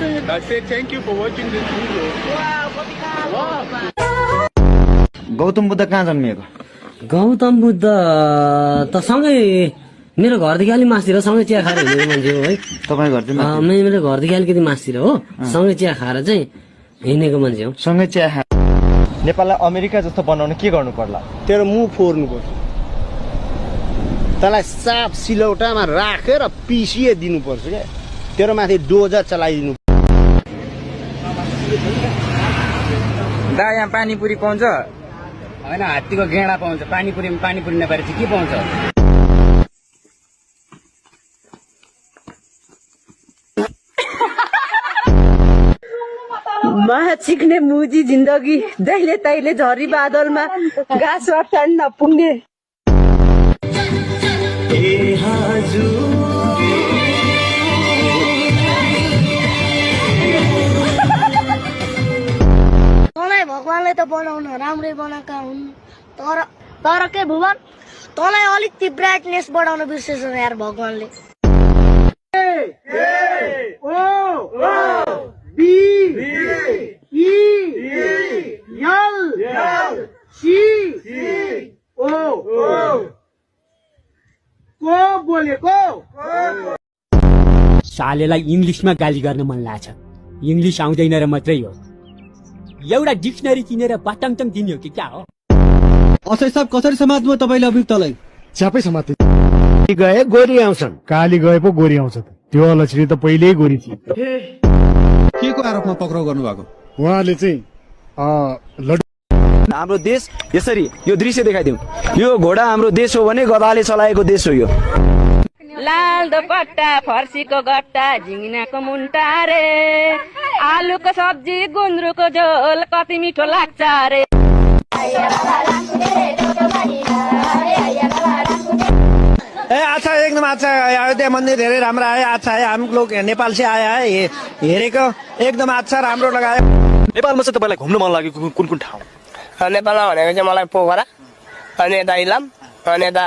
I say thank you for watching this video. Gautam Buddha कहाँ जन्मिएको? गौतम बुद्ध त सँगै मेरो घरदेखि अलि मासतिर सँगै चिया खाएर हिँडेको मान्छे हो है। तपाईँ घर चाहिँ मेरो घरदेखि अलिकति मासतिर हो, सँगै चिया खाएर चाहिँ हिँडेको मान्छे हो। सँगै चिया खा। नेपाललाई अमेरिका जस्तो बनाउन के गर्नु पर्ला? तेरो मुख फोर्नु पर्छ, तँलाई साफ सिलौटामा राखेर पिसिए दिनुपर्छ क्या, तेरो माथि डोजर चलाइदिनु। दा यहाँ पानीपुरी पाउँछ होइन? हात्तीको गेडा पाउँछ। पानीपुरी नपाएर चाहिँ के पाउँछ? माया चिक्ने मुजी जिन्दगी जहिले तैले झरी बादलमा घाँस अटाउन नपुग्ने। तँलाई भगवानले त बनाउन राम्रै बनाएका हुन्, तर के भुवन, तँलाई अलिकति ब्राइटनेस बढाउन बिर्सेछ यार भगवानले। सालेलाई इंग्लिशमा गाली गर्न मन लाग्छ, इंग्लिश आउँदैन र मात्रै हो। एउटा डिक्सनरी किनेर बाटाङटाङ दिने हो कि क्या हो? असै सब कसरी समात्नु तपाईले अभियुक्तलाई? च्यापै समाते गए गोरी आउँछन्, काली गए पो गोरी आउँछ। त्यो अलक्षिणी त पहिल्यै गोरी थिए। के को आरोपमा पक्राउ गर्नु भएको? उहाँले चाहिँ हाम्रो देश यसरी यो दृश्य देखाइदिउँ। यो घोडा हाम्रो देश हो भने गधाले चलाएको देश हो यो। लाल दुपट्टा फर्सीको गट्टा झिङ्गिनाको मुन्टा रे, आलुको सब्जी गुन्द्रुकको झोल कति मिठो लाग्छ रे। अच्छा एकदम अच्छा, अयोध्या मंदिर धेरै राम्रो आयो। अच्छा है, हम लोग नेपाल से आया है, हेरेको एकदम अच्छा राम्रो लगायो। नेपालमा चाहिँ तपाईलाई घुम्न मन लागेको कुन कुन ठाउँ? नेपालमा भनेको चाहिँ मलाई पोखरा, अनि यता इलाम, अनि यता